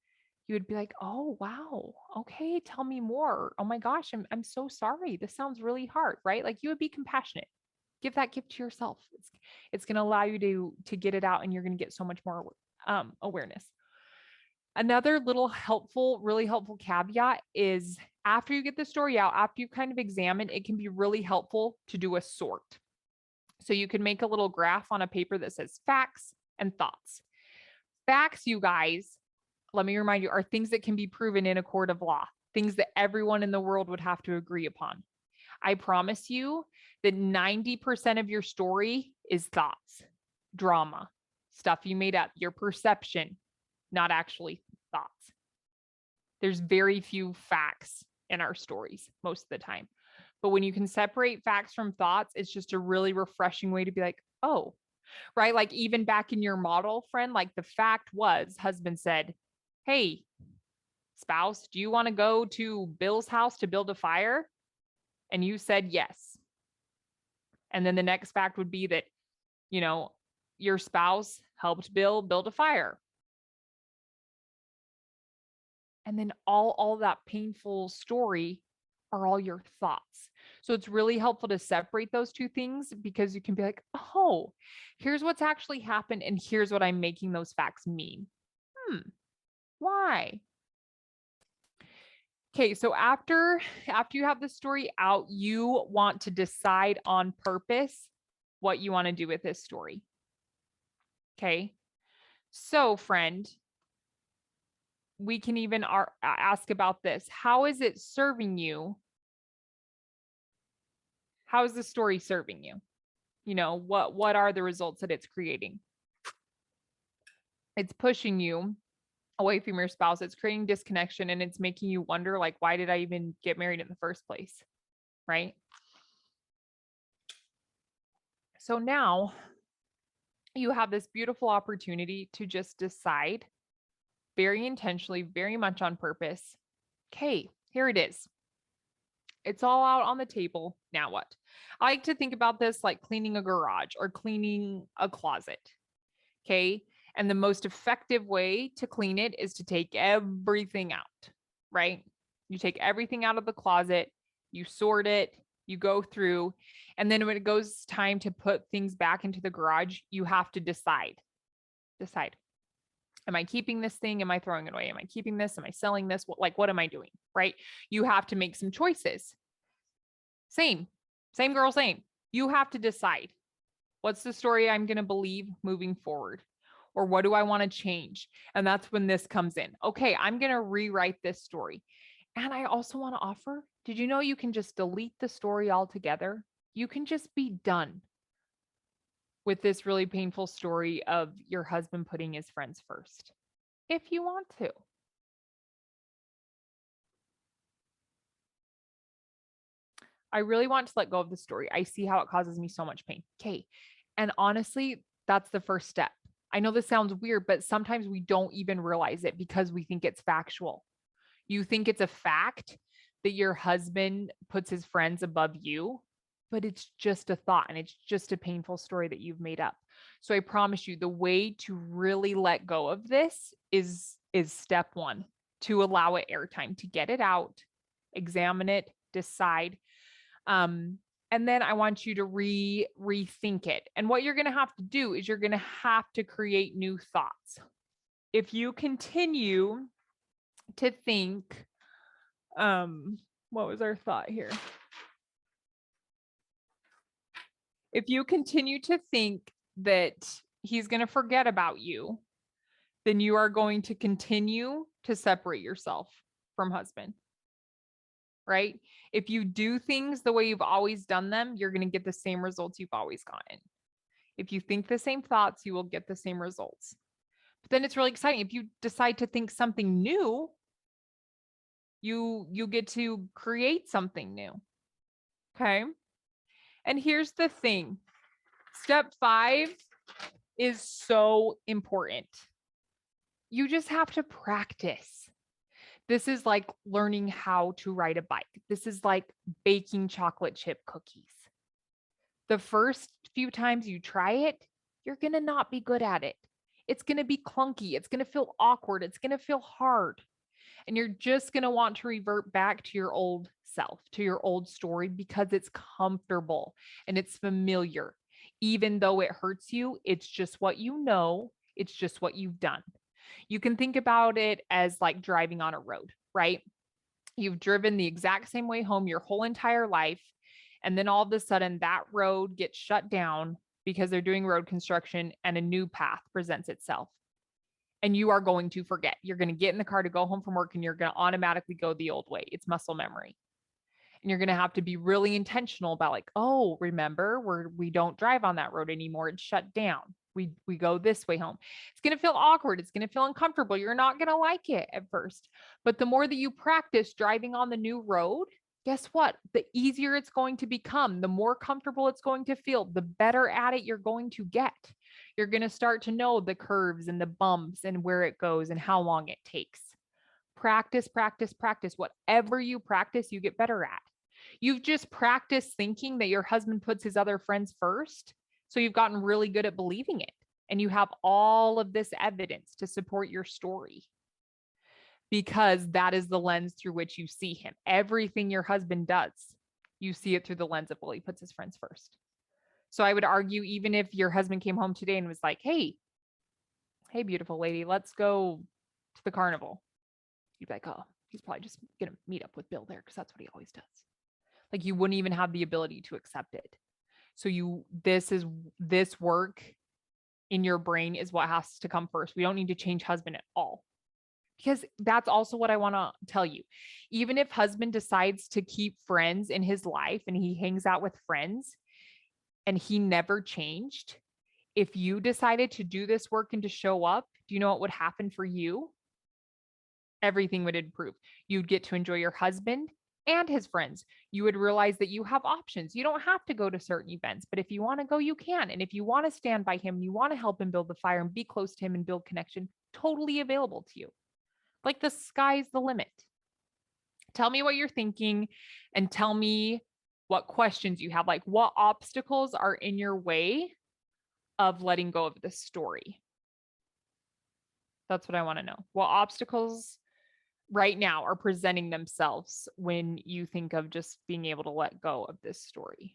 you would be like, oh, wow. Okay. Tell me more. Oh my gosh. I'm so sorry. This sounds really hard, right? Like, you would be compassionate. Give that gift to yourself. It's going to allow you to get it out, and you're going to get so much more awareness. Another really helpful caveat is, after you get the story out, after you kind of examine, it can be really helpful to do a sort. So you can make a little graph on a paper that says facts and thoughts. Facts, you guys, let me remind you, are things that can be proven in a court of law, things that everyone in the world would have to agree upon. I promise you that 90% of your story is thoughts, drama, stuff you made up, your perception, not actually thoughts. There's very few facts in our stories most of the time. But when you can separate facts from thoughts, it's just a really refreshing way to be like, oh, right? Like, even back in your model, friend, like, the fact was, husband said, hey, spouse, do you want to go to Bill's house to build a fire? And you said yes. And then the next fact would be that, your spouse helped Bill build a fire. And then all that painful story are all your thoughts. So it's really helpful to separate those two things, because you can be like, oh, here's what's actually happened, and here's what I'm making those facts mean. Why? Okay, so after you have the story out, you want to decide on purpose what you want to do with this story. Okay, so friend, we can even ask about this. How is it serving you? How is the story serving you? What are the results that it's creating? It's pushing you away from your spouse. It's creating disconnection, and it's making you wonder, like, why did I even get married in the first place? Right? So now you have this beautiful opportunity to just decide very intentionally, very much on purpose. Okay, here it is. It's all out on the table. Now what? I like to think about this like cleaning a garage or cleaning a closet. Okay. And the most effective way to clean it is to take everything out, right? You take everything out of the closet, you sort it, you go through, and then when it goes time to put things back into the garage, you have to decide. Am I keeping this thing? Am I throwing it away? Am I keeping this? Am I selling this? What am I doing? Right? You have to make some choices. Same girl, same. You have to decide, what's the story I'm going to believe moving forward? Or what do I want to change? And that's when this comes in. Okay, I'm going to rewrite this story. And I also want to offer, did you know you can just delete the story altogether? You can just be done with this really painful story of your husband putting his friends first, if you want to. I really want to let go of the story. I see how it causes me so much pain. Okay. And honestly, that's the first step. I know this sounds weird, but sometimes we don't even realize it because we think it's factual. You think it's a fact that your husband puts his friends above you, but it's just a thought and it's just a painful story that you've made up. So I promise you, the way to really let go of this is step one, to allow it airtime, to get it out, examine it, decide. And then I want you to rethink it. And what you're going to have to do is you're going to have to create new thoughts. If you continue to think, what was our thought here? If you continue to think that he's going to forget about you, then you are going to continue to separate yourself from husband. Right? If you do things the way you've always done them, you're going to get the same results you've always gotten. If you think the same thoughts, you will get the same results. But then it's really exciting. If you decide to think something new, you get to create something new. Okay? And here's the thing. Step 5 is so important. You just have to practice. This is like learning how to ride a bike. This is like baking chocolate chip cookies. The first few times you try it, you're going to not be good at it. It's going to be clunky. It's going to feel awkward. It's going to feel hard. And you're just going to want to revert back to your old self, to your old story, because it's comfortable and it's familiar. Even though it hurts you, it's just what you know. It's just what you've done. You can think about it as like driving on a road, right? You've driven the exact same way home your whole entire life. And then all of a sudden that road gets shut down because they're doing road construction and a new path presents itself. And you are going to forget. You're going to get in the car to go home from work and you're going to automatically go the old way. It's muscle memory. And you're going to have to be really intentional about like, oh, remember, we don't drive on that road anymore. It's shut down. We go this way home. It's going to feel awkward. It's going to feel uncomfortable. You're not going to like it at first. But the more that you practice driving on the new road, guess what? The easier it's going to become, the more comfortable it's going to feel, the better at it you're going to get. You're going to start to know the curves and the bumps and where it goes and how long it takes. Practice, practice, practice. Whatever you practice, you get better at. You've just practiced thinking that your husband puts his other friends first. So you've gotten really good at believing it. And you have all of this evidence to support your story because that is the lens through which you see him. Everything your husband does, you see it through the lens of, well, he puts his friends first. So I would argue, even if your husband came home today and was like, hey, beautiful lady, let's go to the carnival. You'd be like, oh, he's probably just going to meet up with Bill there because that's what he always does. Like you wouldn't even have the ability to accept it. So this work in your brain is what has to come first. We don't need to change husband at all. Because that's also what I want to tell you. Even if husband decides to keep friends in his life and he hangs out with friends and he never changed, if you decided to do this work and to show up, do you know what would happen for you? Everything would improve. You'd get to enjoy your husband and his friends. You would realize that you have options. You don't have to go to certain events, but if you want to go, you can. And if you want to stand by him, you want to help him build the fire and be close to him and build connection, totally available to you. Like the sky's the limit. Tell me what you're thinking and tell me what questions you have. Like what obstacles are in your way of letting go of this story? That's what I want to know. What obstacles right now are presenting themselves when you think of just being able to let go of this story?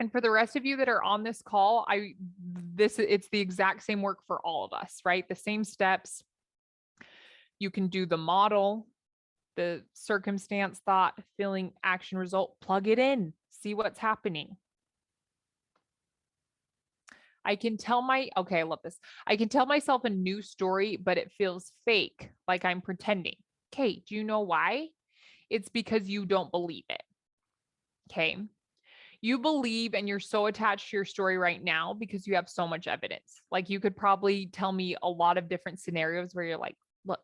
And for the rest of you that are on this call, it's the exact same work for all of us, right? The same steps. You can do the model, the circumstance, thought, feeling, action, result, plug it in, see what's happening. I love this. I can tell myself a new story, but it feels fake, like I'm pretending. Okay, do you know why? It's because you don't believe it. Okay. You believe and you're so attached to your story right now because you have so much evidence. Like you could probably tell me a lot of different scenarios where you're like, look,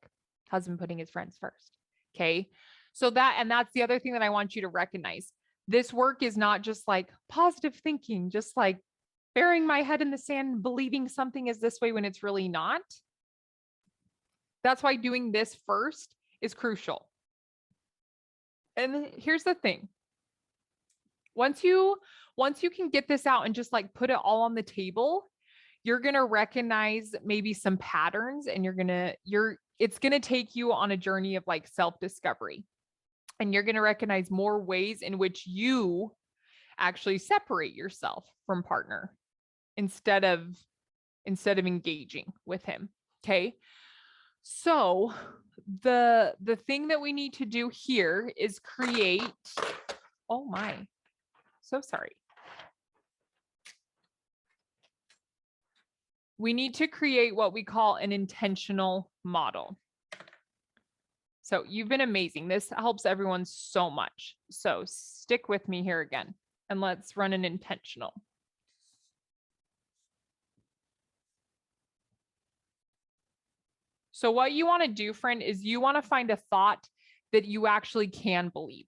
husband putting his friends first. Okay. So that's the other thing that I want you to recognize. This work is not just like positive thinking, just like burying my head in the sand, believing something is this way when it's really not. That's why doing this first is crucial. And here's the thing. Once you can get this out and just like put it all on the table, you're going to recognize maybe some patterns and it's going to take you on a journey of like self-discovery. And you're going to recognize more ways in which you actually separate yourself from partner instead of engaging with him. Okay. So the thing that we need to do here is create, oh my, so sorry. We need to create what we call an intentional model. So you've been amazing. This helps everyone so much. So stick with me here again and let's run an intentional. So what you want to do, friend, is you want to find a thought that you actually can believe.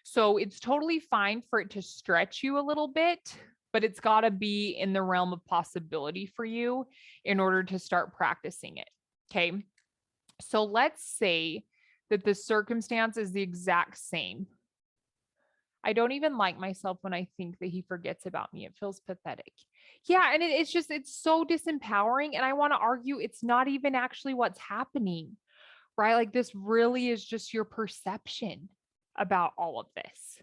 So it's totally fine for it to stretch you a little bit, but it's got to be in the realm of possibility for you in order to start practicing it. Okay. So let's say that the circumstance is the exact same. I don't even like myself when I think that he forgets about me. It feels pathetic. Yeah. And it's so disempowering. And I want to argue it's not even actually what's happening, right? Like this really is just your perception about all of this.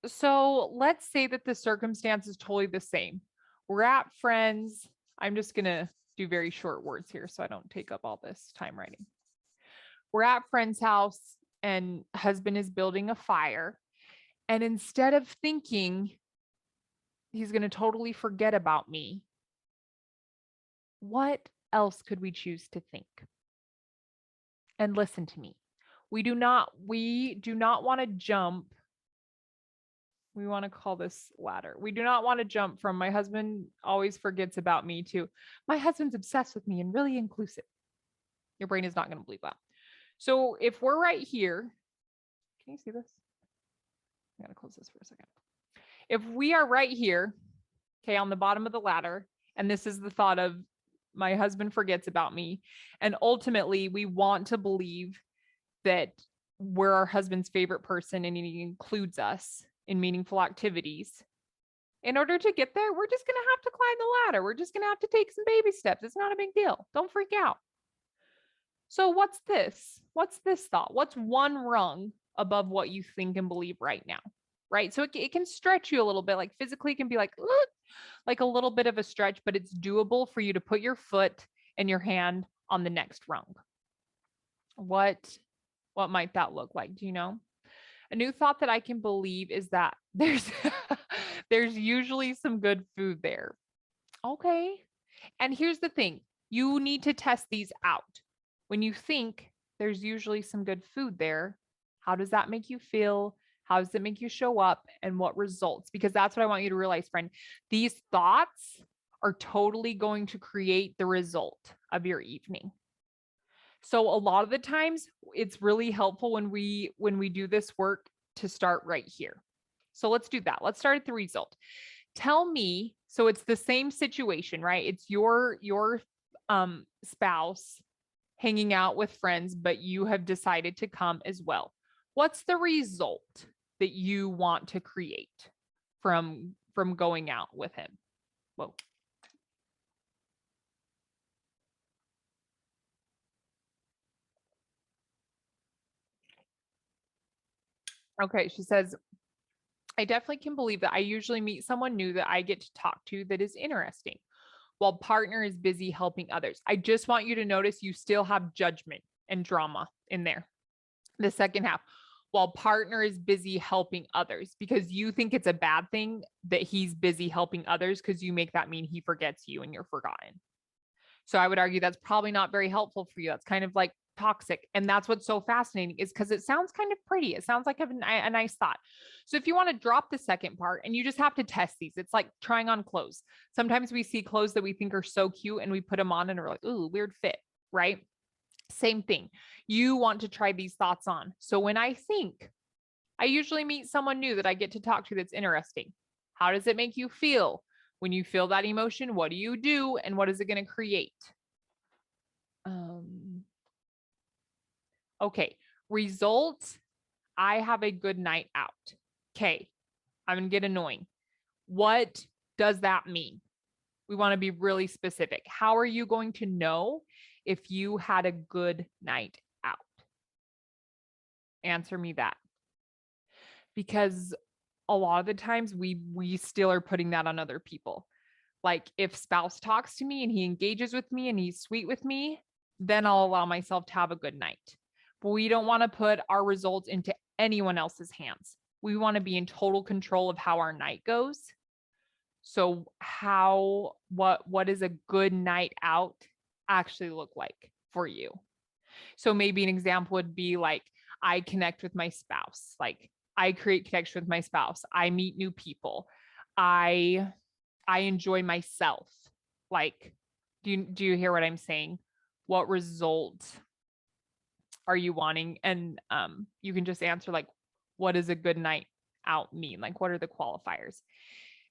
So let's say that the circumstance is totally the same. We're at friends. I'm just going to do very short words here so I don't take up all this time writing. We're at friend's house and husband is building a fire. And instead of thinking he's going to totally forget about me, what else could we choose to think? And listen to me. We do not want to jump. We want to call this ladder. We do not want to jump from my husband always forgets about me to my husband's obsessed with me and really inclusive. Your brain is not going to believe that. So if we're right here, can you see this? I'm going to close this for a second. If we are right here, okay, on the bottom of the ladder, and this is the thought of my husband forgets about me, and ultimately we want to believe that we're our husband's favorite person and he includes us in meaningful activities. In order to get there, we're just going to have to climb the ladder. We're just going to have to take some baby steps. It's not a big deal. Don't freak out. So what's this? What's this thought? What's one rung above what you think and believe right now? Right? So it can stretch you a little bit, like physically it can be like a little bit of a stretch, but it's doable for you to put your foot and your hand on the next rung. What might that look like? Do you know? A new thought that I can believe is that there's usually some good food there. Okay. And here's the thing. You need to test these out. When you think there's usually some good food there, how does that make you feel? How does it make you show up? And what results? Because that's what I want you to realize, friend. These thoughts are totally going to create the result of your evening. So a lot of the times it's really helpful when we do this work to start right here. So let's do that. Let's start at the result. Tell me, so it's the same situation, right? It's your spouse hanging out with friends, but you have decided to come as well. What's the result that you want to create from going out with him? Whoa. Okay, she says, I definitely can believe that I usually meet someone new that I get to talk to that is interesting, while partner is busy helping others. I just want you to notice you still have judgment and drama in there. The second half, while partner is busy helping others, because you think it's a bad thing that he's busy helping others because you make that mean he forgets you and you're forgotten. So I would argue that's probably not very helpful for you. That's kind of like toxic. And that's what's so fascinating is because it sounds kind of pretty. It sounds like a nice thought. So if you want to drop the second part and you just have to test these, it's like trying on clothes. Sometimes we see clothes that we think are so cute and we put them on and we're like, ooh, weird fit, right? Same thing. You want to try these thoughts on. So when I think, I usually meet someone new that I get to talk to that's interesting. How does it make you feel? When you feel that emotion, what do you do? And what is it going to create? Okay. Results. I have a good night out. Okay. I'm going to get annoying. What does that mean? We want to be really specific. How are you going to know if you had a good night out? Answer me that. Because a lot of the times we still are putting that on other people. Like if spouse talks to me and he engages with me and he's sweet with me, then I'll allow myself to have a good night. But we don't want to put our results into anyone else's hands. We want to be in total control of how our night goes. So what does a good night out actually look like for you? So maybe an example would be like, I connect with my spouse. Like I create connection with my spouse. I meet new people. I enjoy myself. Like, do you hear what I'm saying? What result are you wanting? And you can just answer like, what does a good night out mean? Like, what are the qualifiers?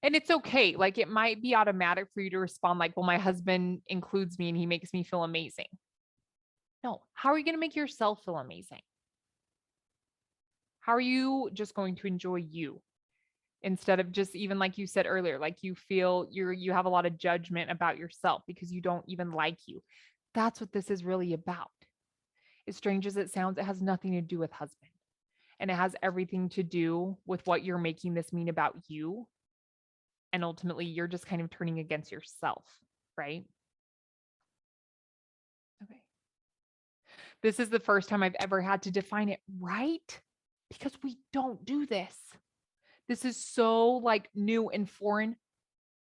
And it's okay. Like, it might be automatic for you to respond like, well, my husband includes me and he makes me feel amazing. No, how are you going to make yourself feel amazing? How are you just going to enjoy you instead of just, even like you said earlier, like you feel you have a lot of judgment about yourself because you don't even like you. That's what this is really about. As strange as it sounds, it has nothing to do with husband. And it has everything to do with what you're making this mean about you. And ultimately, you're just kind of turning against yourself, right? Okay. This is the first time I've ever had to define it, right? Because we don't do this. This is so like new and foreign,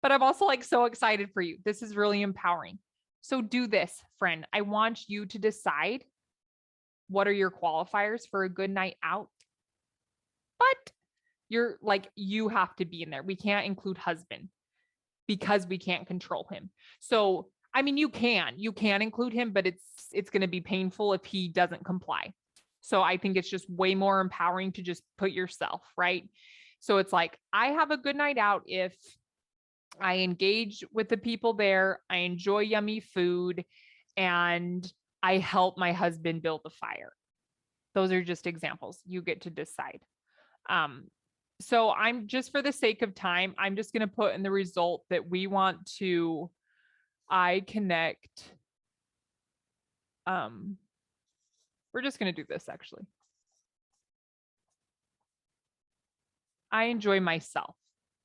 but I'm also like so excited for you. This is really empowering. So do this, friend. I want you to decide what are your qualifiers for a good night out. But you're like, you have to be in there. We can't include husband because we can't control him. So, I mean, you can include him, but it's going to be painful if he doesn't comply. So I think it's just way more empowering to just put yourself, right? So it's like, I have a good night out if I engage with the people there, I enjoy yummy food, and I help my husband build the fire. Those are just examples. You get to decide. So I'm just, for the sake of time, I'm just going to put in the result that we want to, I connect. We're just going to do this actually. I enjoy myself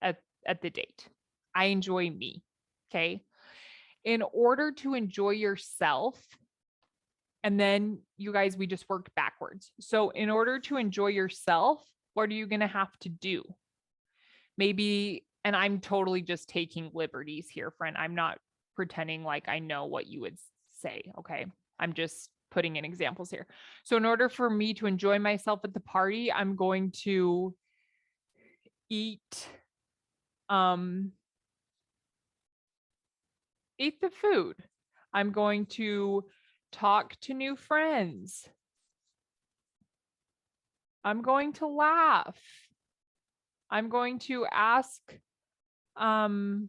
at the date. I enjoy me. Okay. In order to enjoy yourself, and then you guys, we just worked backwards. So in order to enjoy yourself, what are you going to have to do? Maybe, and I'm totally just taking liberties here, friend. I'm not pretending like I know what you would say. Okay. I'm just putting in examples here. So in order for me to enjoy myself at the party, I'm going to eat the food. I'm going to talk to new friends. I'm going to laugh. I'm going to ask. No, I'm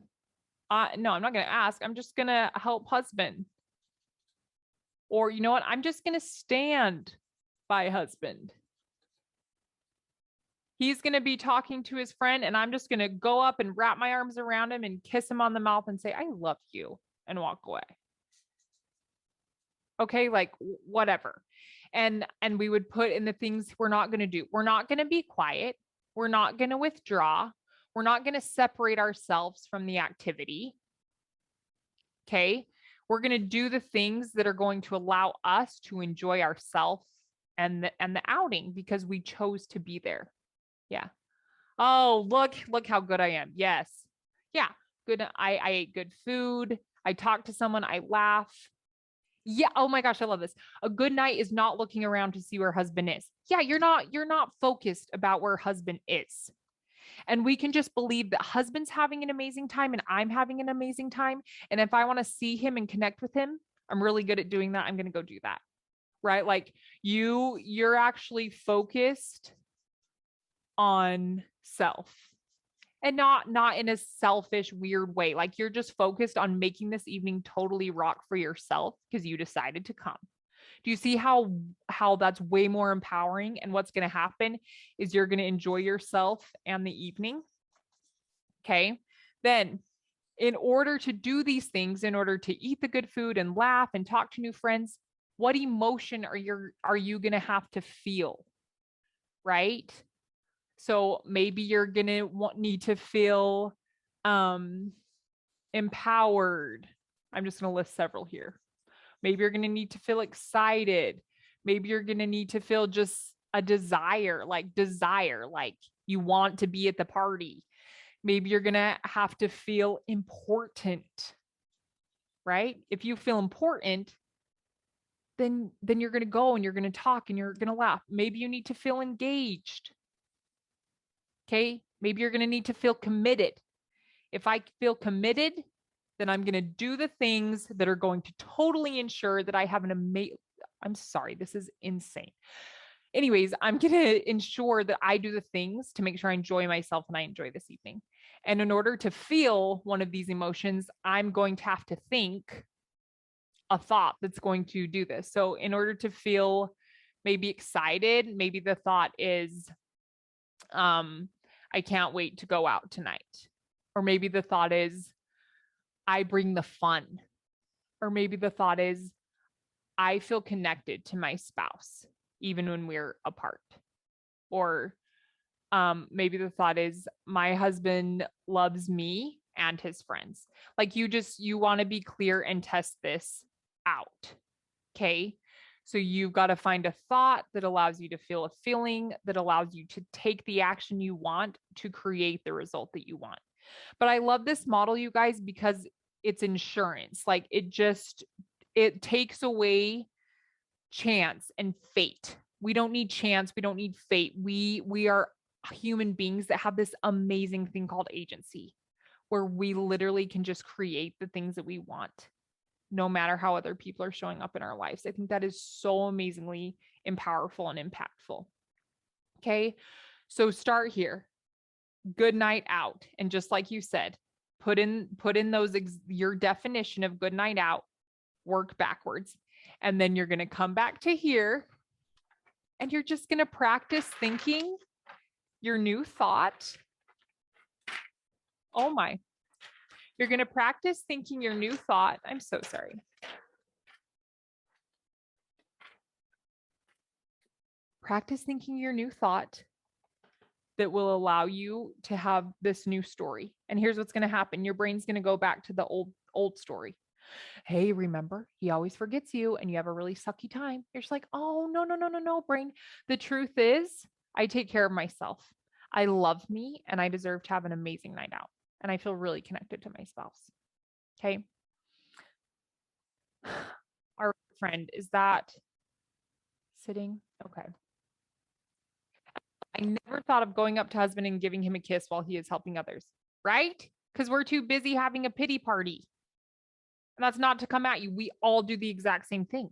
not going to ask. I'm just going to help husband. Or you know what? I'm just going to stand by husband. He's going to be talking to his friend, and I'm just going to go up and wrap my arms around him and kiss him on the mouth and say, I love you, and walk away. Okay, like whatever. And we would put in the things we're not going to do. We're not going to be quiet. We're not going to withdraw. We're not going to separate ourselves from the activity. Okay. We're going to do the things that are going to allow us to enjoy ourselves and the outing because we chose to be there. Yeah. Oh, look how good I am. Yes. Yeah. Good. I ate good food. I talked to someone. I laugh. Yeah. Oh my gosh, I love this. A good night is not looking around to see where husband is. Yeah, you're not focused about where husband is. And we can just believe that husband's having an amazing time and I'm having an amazing time. And if I want to see him and connect with him, I'm really good at doing that. I'm going to go do that. Right? Like you're actually focused on self and not in a selfish weird way. Like you're just focused on making this evening totally rock for yourself because you decided to come. Do you see how that's way more empowering? And what's going to happen is you're going to enjoy yourself and the evening. Okay. Then in order to do these things, in order to eat the good food and laugh and talk to new friends, what emotion are you going to have to feel? Right? So maybe you're going to need to feel empowered. I'm just going to list several here. Maybe you're going to need to feel excited. Maybe you're going to need to feel just a desire, like you want to be at the party. Maybe you're going to have to feel important, right? If you feel important, then you're going to go and you're going to talk and you're going to laugh. Maybe you need to feel engaged. Okay. Maybe you're going to need to feel committed. If I feel committed, then I'm going to do the things that are going to totally ensure that I have an amazing, I'm sorry, this is insane. Anyways, I'm going to ensure that I do the things to make sure I enjoy myself and I enjoy this evening. And in order to feel one of these emotions, I'm going to have to think a thought that's going to do this. So in order to feel maybe excited, maybe the thought is, I can't wait to go out tonight. Or maybe the thought is, I bring the fun. Or maybe the thought is, I feel connected to my spouse, even when we're apart. Or maybe the thought is, my husband loves me and his friends. Like you want to be clear and test this out. Okay. So you've got to find a thought that allows you to feel a feeling that allows you to take the action you want to create the result that you want. But I love this model, you guys, because it's insurance. Like it takes away chance and fate. We don't need chance. We don't need fate. We are human beings that have this amazing thing called agency, where we literally can just create the things that we want, no matter how other people are showing up in our lives. I think that is so amazingly powerful and impactful. Okay. So start here. Good night out. And just like you said, put in those, your definition of good night out, work backwards. And then you're going to come back to here and you're just going to practice thinking your new thought. Oh my. You're going to practice thinking your new thought. I'm so sorry. Practice thinking your new thought that will allow you to have this new story. And here's what's going to happen. Your brain's going to go back to the old story. Hey, remember, he always forgets you and you have a really sucky time. You're just like, oh, no, brain. The truth is, I take care of myself. I love me and I deserve to have an amazing night out. And I feel really connected to my spouse. Okay. Our friend, is that sitting? Okay. I never thought of going up to husband and giving him a kiss while he is helping others, right? Because we're too busy having a pity party. And that's not to come at you. We all do the exact same thing.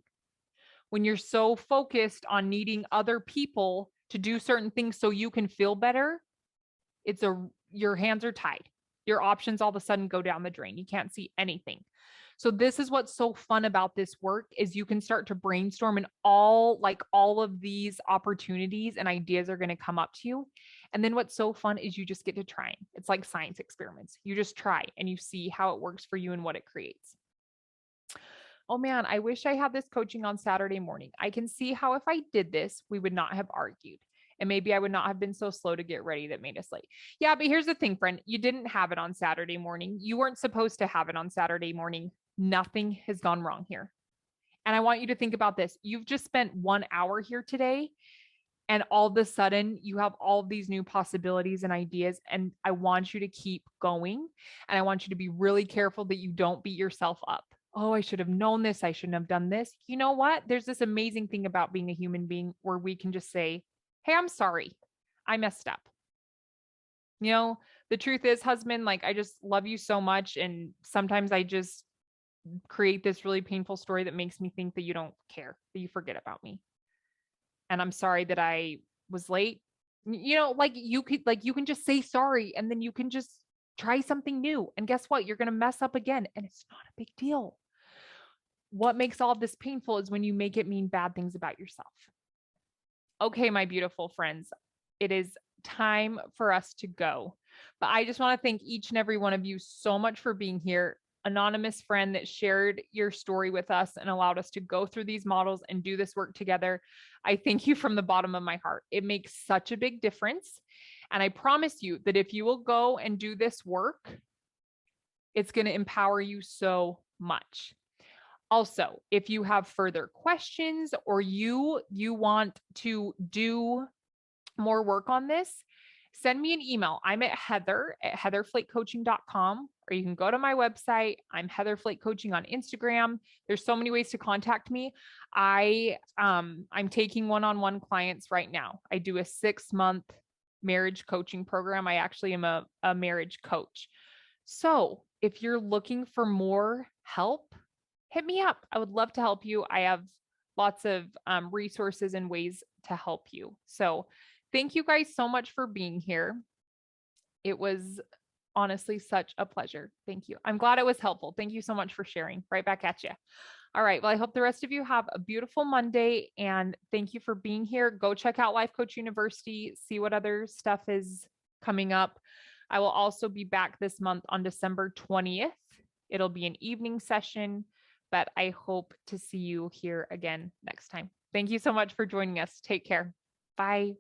When you're so focused on needing other people to do certain things so you can feel better, your hands are tied. Your options all of a sudden go down the drain. You can't see anything. So this is what's so fun about this work is you can start to brainstorm and all of these opportunities and ideas are going to come up to you. And then what's so fun is you just get to try. It's like science experiments. You just try and you see how it works for you and what it creates. Oh man, I wish I had this coaching on Saturday morning. I can see how if I did this, we would not have argued. And maybe I would not have been so slow to get ready that made us late. Yeah, but here's the thing, friend. You didn't have it on Saturday morning. You weren't supposed to have it on Saturday morning. Nothing has gone wrong here. And I want you to think about this. You've just spent 1 hour here today, and all of a sudden you have all these new possibilities and ideas. And I want you to keep going. And I want you to be really careful that you don't beat yourself up. Oh, I should have known this. I shouldn't have done this. You know what? There's this amazing thing about being a human being where we can just say, hey, I'm sorry. I messed up. You know, the truth is, husband, like, I just love you so much. And sometimes I just create this really painful story that makes me think that you don't care, that you forget about me. And I'm sorry that I was late. You know, like you can just say sorry, and then you can just try something new. And guess what? You're going to mess up again, and it's not a big deal. What makes all of this painful is when you make it mean bad things about yourself. Okay, my beautiful friends, it is time for us to go. But I just want to thank each and every one of you so much for being here. Anonymous friend that shared your story with us and allowed us to go through these models and do this work together. I thank you from the bottom of my heart. It makes such a big difference. And I promise you that if you will go and do this work, it's going to empower you so much. Also, if you have further questions or you want to do more work on this, send me an email. I'm at heather@heatherflakecoaching.com, or you can go to my website. I'm Heather Flake Coaching on Instagram. There's so many ways to contact me. I'm taking one-on-one clients right now. I do a 6-month marriage coaching program. I actually am a marriage coach. So if you're looking for more help, hit me up. I would love to help you. I have lots of resources and ways to help you. So thank you guys so much for being here. It was honestly such a pleasure. Thank you. I'm glad it was helpful. Thank you so much for sharing. Right back at you. All right. Well, I hope the rest of you have a beautiful Monday, and thank you for being here. Go check out Life Coach University, see what other stuff is coming up. I will also be back this month on December 20th. It'll be an evening session, but I hope to see you here again next time. Thank you so much for joining us. Take care. Bye.